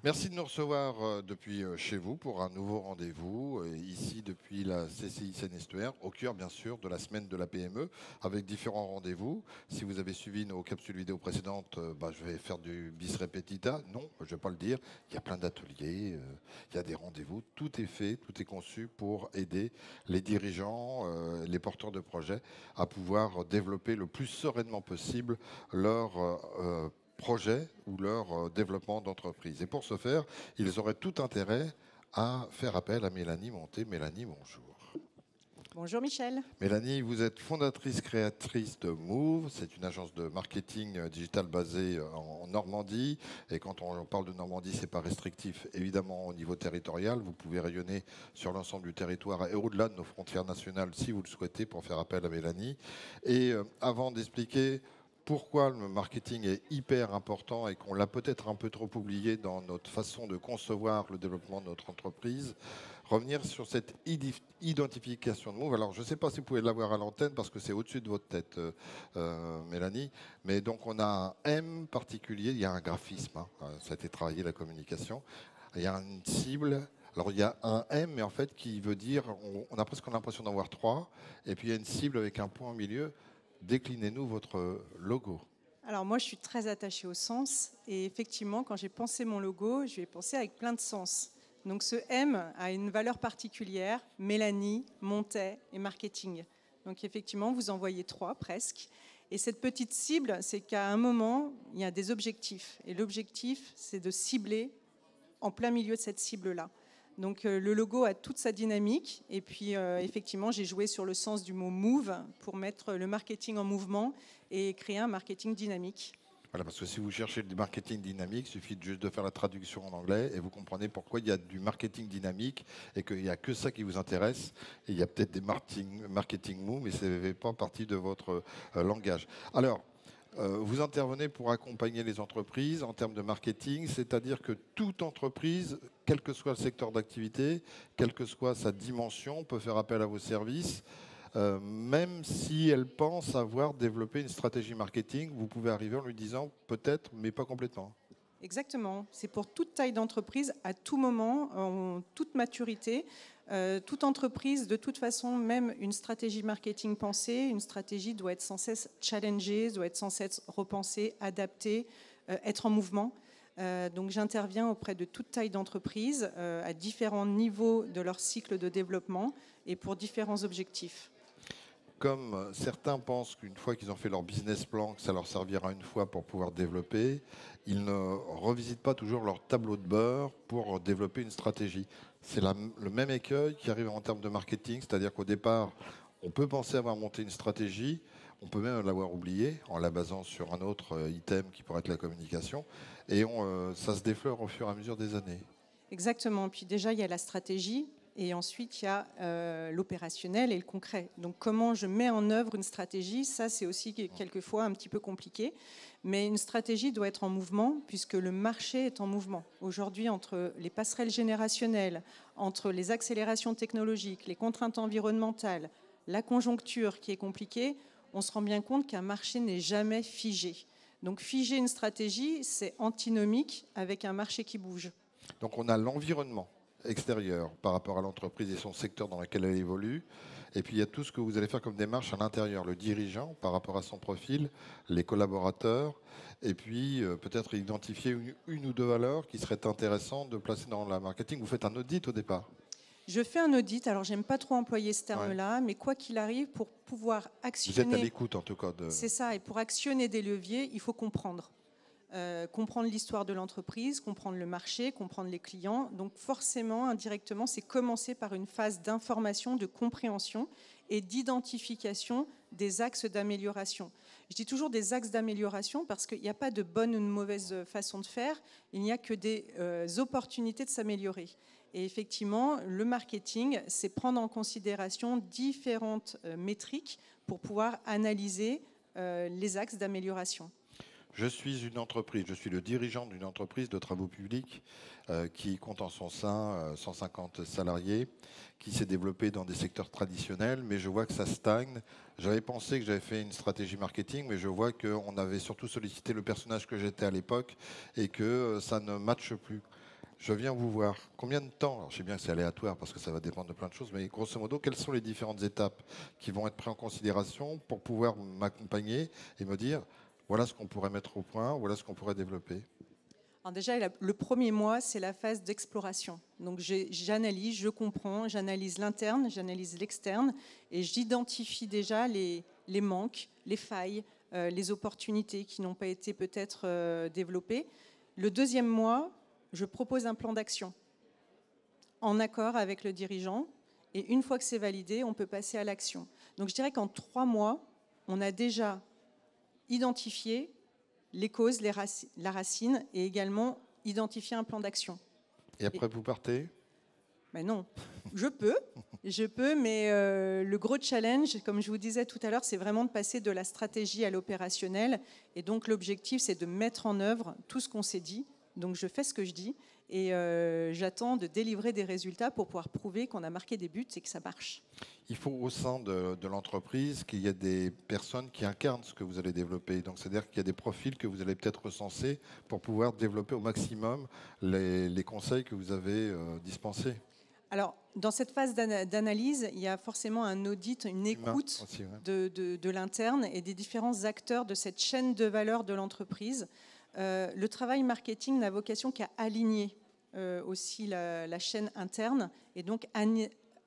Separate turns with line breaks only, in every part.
Merci de nous recevoir depuis chez vous pour un nouveau rendez-vous, ici depuis la CCI Seine-Estuaire, au cœur bien sûr de la semaine de la PME, avec différents rendez-vous. Si vous avez suivi nos capsules vidéo précédentes, je vais faire du bis repetita. Non, je ne vais pas le dire. Il y a plein d'ateliers, il y a des rendez-vous. Tout est fait, tout est conçu pour aider les dirigeants, les porteurs de projets à pouvoir développer le plus sereinement possible leur projet ou leur développement d'entreprise. Et pour ce faire, ils auraient tout intérêt à faire appel à Mélanie Monté. Mélanie, bonjour.
Bonjour Michel.
Mélanie, vous êtes fondatrice créatrice de Move. C'est une agence de marketing digital basée en Normandie. Et quand on parle de Normandie, c'est pas restrictif, évidemment, au niveau territorial. Vous pouvez rayonner sur l'ensemble du territoire et au-delà de nos frontières nationales si vous le souhaitez pour faire appel à Mélanie. Et avant d'expliquer pourquoi le marketing est hyper important et qu'on l'a peut-être un peu trop oublié dans notre façon de concevoir le développement de notre entreprise, revenir sur cette identification de Move. Alors, je ne sais pas si vous pouvez l'avoir à l'antenne parce que c'est au-dessus de votre tête, Mélanie. Mais donc, on a un M particulier, il y a un graphisme, hein, ça a été travaillé, la communication. Il y a une cible. Alors, il y a un M, mais en fait, qui veut dire, on a presque l'impression d'en voir trois. Et puis, il y a une cible avec un point au milieu. Déclinez-nous votre logo.
Alors moi je suis très attachée au sens et effectivement quand j'ai pensé mon logo, je lui ai pensé avec plein de sens. Donc ce M a une valeur particulière, Mélanie, Montet et marketing. Donc effectivement vous en voyez trois presque. Et cette petite cible, c'est qu'à un moment, il y a des objectifs. Et l'objectif, c'est de cibler en plein milieu de cette cible-là. Donc le logo a toute sa dynamique et puis effectivement j'ai joué sur le sens du mot move pour mettre le marketing en mouvement et créer un marketing dynamique.
Voilà, parce que si vous cherchez du marketing dynamique, il suffit juste de faire la traduction en anglais et vous comprenez pourquoi il y a du marketing dynamique et qu'il n'y a que ça qui vous intéresse. Et il y a peut-être des marketing moves, mais ce n'est pas partie de votre langage. Alors, vous intervenez pour accompagner les entreprises en termes de marketing, c'est-à-dire que toute entreprise, quel que soit le secteur d'activité, quelle que soit sa dimension, peut faire appel à vos services. Même si elle pense avoir développé une stratégie marketing, vous pouvez arriver en lui disant peut-être, mais pas complètement.
Exactement, c'est pour toute taille d'entreprise, à tout moment, en toute maturité. Toute entreprise, de toute façon, même une stratégie marketing pensée, une stratégie doit être sans cesse challengée, doit être sans cesse repensée, adaptée, être en mouvement. Donc j'interviens auprès de toute taille d'entreprise, à différents niveaux de leur cycle de développement et pour différents objectifs.
Comme certains pensent qu'une fois qu'ils ont fait leur business plan, que ça leur servira une fois pour pouvoir développer, ils ne revisitent pas toujours leur tableau de bord pour développer une stratégie. C'est le même écueil qui arrive en termes de marketing, c'est-à-dire qu'au départ, on peut penser avoir monté une stratégie, on peut même l'avoir oubliée en la basant sur un autre item qui pourrait être la communication, et ça se défleure au fur et à mesure des années.
Exactement. Puis déjà, il y a la stratégie. Et ensuite, il y a l'opérationnel et le concret. Donc, comment je mets en œuvre une stratégie, ça, c'est aussi quelquefois un petit peu compliqué. Mais une stratégie doit être en mouvement, puisque le marché est en mouvement. Aujourd'hui, entre les passerelles générationnelles, entre les accélérations technologiques, les contraintes environnementales, la conjoncture qui est compliquée, on se rend bien compte qu'un marché n'est jamais figé. Donc, figer une stratégie, c'est antinomique avec un marché qui bouge.
Donc, on a l'environnement extérieur par rapport à l'entreprise et son secteur dans lequel elle évolue. Et puis il y a tout ce que vous allez faire comme démarche à l'intérieur, le dirigeant par rapport à son profil, les collaborateurs, et puis peut-être identifier une ou deux valeurs qui seraient intéressantes de placer dans la marketing. Vous faites un audit au départ.
Je fais un audit, alors j'aime pas trop employer ce terme-là, mais quoi qu'il arrive, pour pouvoir actionner...
Vous êtes à l'écoute en tout cas.
C'est ça, et pour actionner des leviers, il faut comprendre. Comprendre l'histoire de l'entreprise, comprendre le marché, comprendre les clients. Donc forcément, indirectement, c'est commencer par une phase d'information, de compréhension et d'identification des axes d'amélioration. Je dis toujours des axes d'amélioration parce qu'il n'y a pas de bonne ou de mauvaise façon de faire, il n'y a que des opportunités de s'améliorer. Et effectivement, le marketing, c'est prendre en considération différentes métriques pour pouvoir analyser les axes d'amélioration.
Je suis une entreprise, je suis le dirigeant d'une entreprise de travaux publics qui compte en son sein 150 salariés, qui s'est développée dans des secteurs traditionnels, mais je vois que ça stagne. J'avais pensé que j'avais fait une stratégie marketing, mais je vois qu'on avait surtout sollicité le personnage que j'étais à l'époque et que ça ne matche plus. Je viens vous voir. Combien de temps? Alors, je sais bien que c'est aléatoire parce que ça va dépendre de plein de choses, mais grosso modo, quelles sont les différentes étapes qui vont être prises en considération pour pouvoir m'accompagner et me dire, voilà ce qu'on pourrait mettre au point, voilà ce qu'on pourrait développer?
Alors déjà, le premier mois, c'est la phase d'exploration. Donc j'analyse, je comprends, j'analyse l'interne, j'analyse l'externe et j'identifie déjà les manques, les failles, les opportunités qui n'ont pas été peut-être développées. Le deuxième mois, je propose un plan d'action en accord avec le dirigeant. Et une fois que c'est validé, on peut passer à l'action. Donc je dirais qu'en 3 mois, on a déjà identifié les causes, la racine, et également identifier un plan d'action.
Et après, vous partez?
Ben non, je peux, mais le gros challenge, comme je vous disais tout à l'heure, c'est vraiment de passer de la stratégie à l'opérationnel. Et donc l'objectif, c'est de mettre en œuvre tout ce qu'on s'est dit. Donc je fais ce que je dis et j'attends de délivrer des résultats pour pouvoir prouver qu'on a marqué des buts et que ça marche.
Il faut au sein de l'entreprise qu'il y ait des personnes qui incarnent ce que vous allez développer. Donc, c'est-à-dire qu'il y a des profils que vous allez peut-être recenser pour pouvoir développer au maximum les conseils que vous avez dispensés.
Alors, dans cette phase d'analyse, il y a forcément un audit, une écoute
aussi, ouais.
de l'interne et des différents acteurs de cette chaîne de valeur de l'entreprise. Le travail marketing n'a vocation qu'à aligner aussi la chaîne interne et donc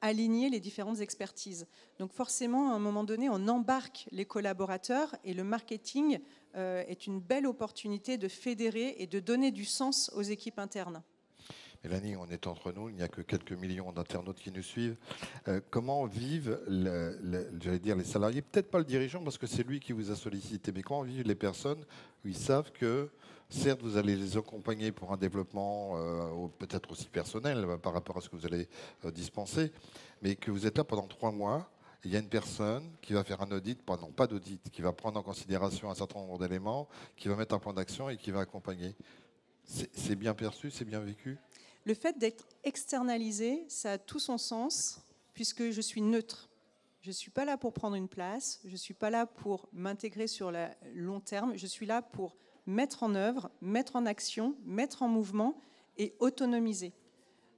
aligner les différentes expertises. Donc forcément, à un moment donné, on embarque les collaborateurs et le marketing est une belle opportunité de fédérer et de donner du sens aux équipes internes.
Mélanie, on est entre nous, il n'y a que quelques millions d'internautes qui nous suivent. Comment vivent, j'allais dire, les salariés, peut-être pas le dirigeant parce que c'est lui qui vous a sollicité, mais comment vivent les personnes où ils savent que, certes, vous allez les accompagner pour un développement peut-être aussi personnel par rapport à ce que vous allez dispenser, mais que vous êtes là pendant 3 mois, il y a une personne qui va faire un audit, non pas d'audit, qui va prendre en considération un certain nombre d'éléments, qui va mettre un plan d'action et qui va accompagner. C'est bien perçu, c'est bien vécu?
Le fait d'être externalisé, ça a tout son sens, puisque je suis neutre. Je ne suis pas là pour prendre une place, je ne suis pas là pour m'intégrer sur le long terme, je suis là pour mettre en œuvre, mettre en action, mettre en mouvement et autonomiser.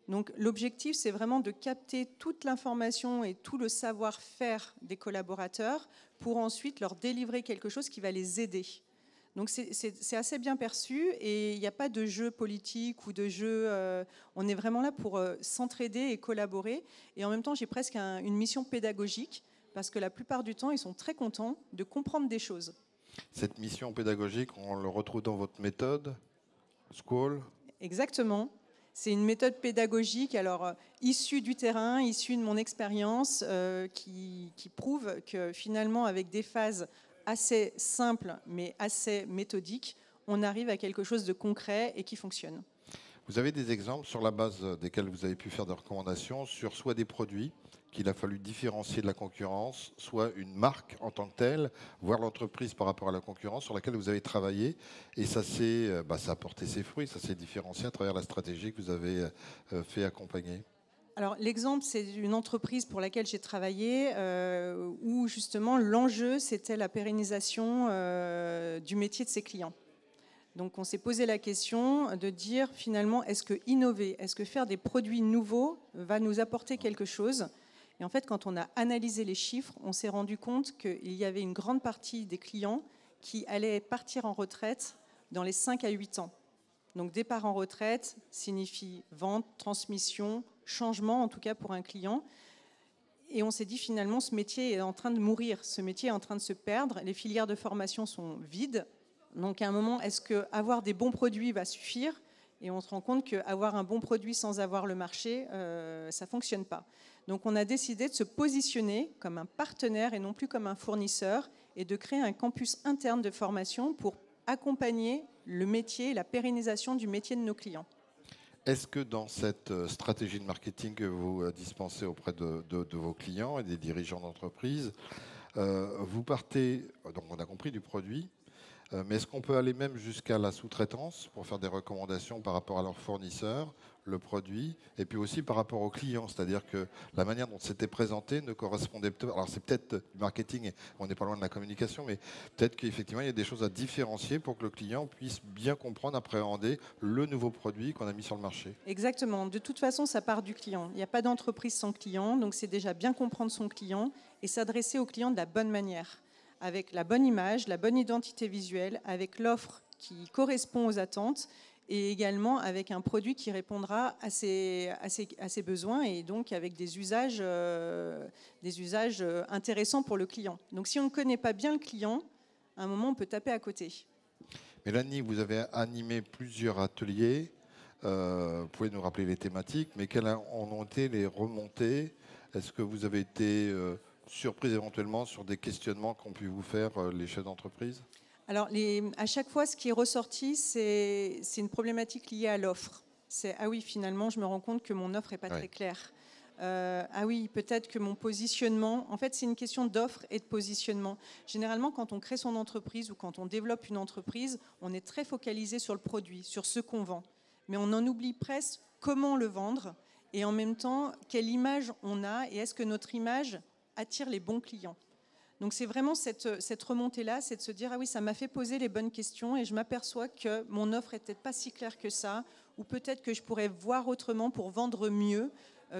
Donc l'objectif, c'est vraiment de capter toute l'information et tout le savoir-faire des collaborateurs pour ensuite leur délivrer quelque chose qui va les aider. Donc c'est assez bien perçu et il n'y a pas de jeu politique ou de jeu. On est vraiment là pour s'entraider et collaborer. Et en même temps, j'ai presque une mission pédagogique parce que la plupart du temps, ils sont très contents de comprendre des choses.
Cette mission pédagogique, on le retrouve dans votre méthode, Squall?
Exactement. C'est une méthode pédagogique, alors issue du terrain, issue de mon expérience, qui prouve que finalement, avec des phases assez simple mais assez méthodique, on arrive à quelque chose de concret et qui fonctionne.
Vous avez des exemples sur la base desquels vous avez pu faire des recommandations sur soit des produits qu'il a fallu différencier de la concurrence, soit une marque en tant que telle, voire l'entreprise par rapport à la concurrence sur laquelle vous avez travaillé et ça a porté ses fruits, ça s'est différencié à travers la stratégie que vous avez fait accompagner?
Alors l'exemple, c'est une entreprise pour laquelle j'ai travaillé où justement l'enjeu, c'était la pérennisation du métier de ses clients. Donc on s'est posé la question de dire finalement, est-ce que innover, est-ce que faire des produits nouveaux va nous apporter quelque chose? Et en fait, quand on a analysé les chiffres, on s'est rendu compte qu'il y avait une grande partie des clients qui allaient partir en retraite dans les 5 à 8 ans. Donc départ en retraite signifie vente, transmission, changement en tout cas pour un client. Et on s'est dit finalement ce métier est en train de mourir, ce métier est en train de se perdre, les filières de formation sont vides. Donc à un moment, est-ce qu'avoir des bons produits va suffire? Et on se rend compte qu'avoir un bon produit sans avoir le marché, ça ne fonctionne pas. Donc on a décidé de se positionner comme un partenaire et non plus comme un fournisseur et de créer un campus interne de formation pour accompagner le métier, la pérennisation du métier de nos clients.
Est-ce que dans cette stratégie de marketing que vous dispensez auprès de vos clients et des dirigeants d'entreprise, vous partez, donc on a compris, du produit, Mais est-ce qu'on peut aller même jusqu'à la sous-traitance pour faire des recommandations par rapport à leurs fournisseurs, le produit, et puis aussi par rapport aux clients? C'est-à-dire que la manière dont c'était présenté ne correspondait peut-être... Alors c'est peut-être du marketing, on n'est pas loin de la communication, mais peut-être qu'effectivement il y a des choses à différencier pour que le client puisse bien comprendre, appréhender le nouveau produit qu'on a mis sur le marché.
Exactement. De toute façon, ça part du client. Il n'y a pas d'entreprise sans client, donc c'est déjà bien comprendre son client et s'adresser au client de la bonne manière, avec la bonne image, la bonne identité visuelle, avec l'offre qui correspond aux attentes et également avec un produit qui répondra à ses besoins et donc avec des usages intéressants pour le client. Donc si on ne connaît pas bien le client, à un moment, on peut taper à côté.
Mélanie, vous avez animé plusieurs ateliers. Vous pouvez nous rappeler les thématiques, mais quelles en ont été les remontées? Est-ce que vous avez été surprise éventuellement sur des questionnements qu'ont pu vous faire les chefs d'entreprise?
Alors, à chaque fois, ce qui est ressorti, c'est une problématique liée à l'offre. C'est « Ah oui, finalement, je me rends compte que mon offre n'est pas très claire. Ah oui, peut-être que mon positionnement... » En fait, c'est une question d'offre et de positionnement. Généralement, quand on crée son entreprise ou quand on développe une entreprise, on est très focalisé sur le produit, sur ce qu'on vend. Mais on en oublie presque comment le vendre et en même temps, quelle image on a et est-ce que notre image attire les bons clients. Donc c'est vraiment cette remontée-là, c'est de se dire « Ah oui, ça m'a fait poser les bonnes questions et je m'aperçois que mon offre n'est peut-être pas si claire que ça ou peut-être que je pourrais voir autrement pour vendre mieux,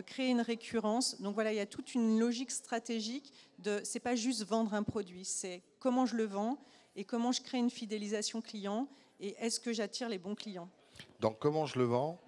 créer une récurrence. » Donc voilà, il y a toute une logique stratégique de « C'est pas juste vendre un produit, c'est comment je le vends et comment je crée une fidélisation client et est-ce que j'attire les bons clients. »
Donc comment je le vends?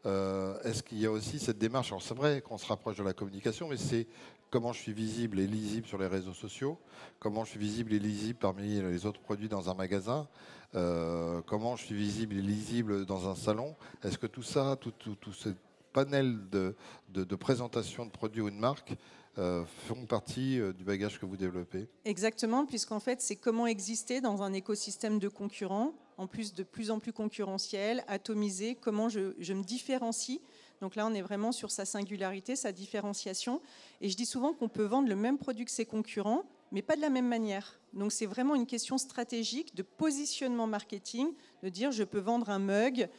Est-ce qu'il y a aussi cette démarche? Alors c'est vrai qu'on se rapproche de la communication, mais c'est comment je suis visible et lisible sur les réseaux sociaux, comment je suis visible et lisible parmi les autres produits dans un magasin, comment je suis visible et lisible dans un salon. Est-ce que tout ça, tout ce panel de présentation de produits ou de marques font partie du bagage que vous développez?
Exactement, puisqu'en fait, c'est comment exister dans un écosystème de concurrents, en plus en plus concurrentiel, atomisé, comment je me différencie. Donc là, on est vraiment sur sa singularité, sa différenciation. Et je dis souvent qu'on peut vendre le même produit que ses concurrents, mais pas de la même manière. Donc c'est vraiment une question stratégique de positionnement marketing, de dire je peux vendre un mug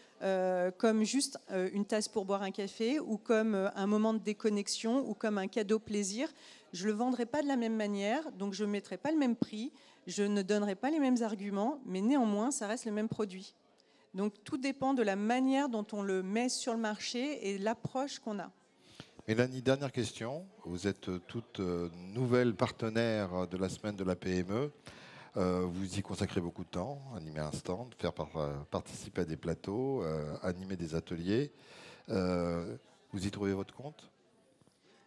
comme juste une tasse pour boire un café ou comme un moment de déconnexion ou comme un cadeau plaisir. Je ne le vendrai pas de la même manière, donc je ne mettrai pas le même prix, je ne donnerai pas les mêmes arguments, mais néanmoins, ça reste le même produit. Donc tout dépend de la manière dont on le met sur le marché et l'approche qu'on a.
Mélanie, dernière question. Vous êtes toute nouvelle partenaire de la semaine de la PME. Vous y consacrez beaucoup de temps, animer un stand, faire participer à des plateaux, animer des ateliers. Vous y trouvez votre compte?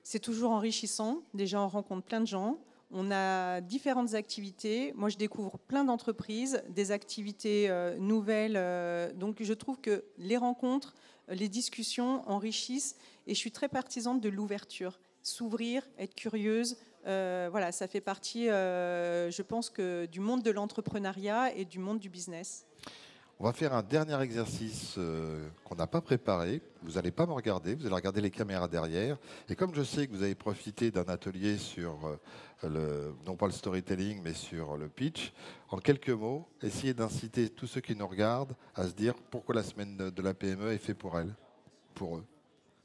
C'est toujours enrichissant. Déjà, on rencontre plein de gens. On a différentes activités. Moi, je découvre plein d'entreprises, des activités nouvelles. Donc, je trouve que les rencontres, les discussions enrichissent. Et je suis très partisane de l'ouverture. S'ouvrir, être curieuse. Voilà, ça fait partie, je pense, du monde de l'entrepreneuriat et du monde du business.
On va faire un dernier exercice qu'on n'a pas préparé. Vous n'allez pas me regarder, vous allez regarder les caméras derrière. Et comme je sais que vous avez profité d'un atelier sur, non pas le storytelling, mais sur le pitch, en quelques mots, essayez d'inciter tous ceux qui nous regardent à se dire pourquoi la semaine de la PME est faite pour elles, pour eux.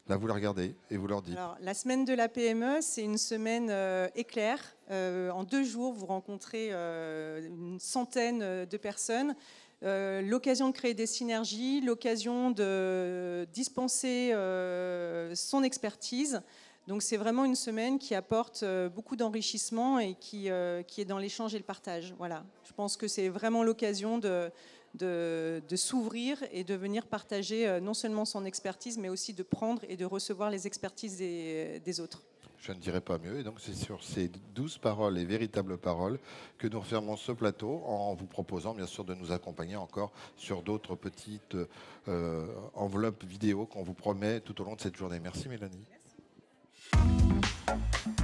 Là, vous les regardez et vous leur dites.
Alors, la semaine de la PME, c'est une semaine éclair. En 2 jours, vous rencontrez une centaine de personnes. L'occasion de créer des synergies, l'occasion de dispenser son expertise. Donc c'est vraiment une semaine qui apporte beaucoup d'enrichissement et qui est dans l'échange et le partage. Voilà. Je pense que c'est vraiment l'occasion de s'ouvrir et de venir partager non seulement son expertise, mais aussi de prendre et de recevoir les expertises des autres.
Je ne dirais pas mieux. Et donc, c'est sur ces douces paroles et véritables paroles que nous refermons ce plateau en vous proposant, bien sûr, de nous accompagner encore sur d'autres petites enveloppes vidéo qu'on vous promet tout au long de cette journée. Merci, Mélanie.
Merci.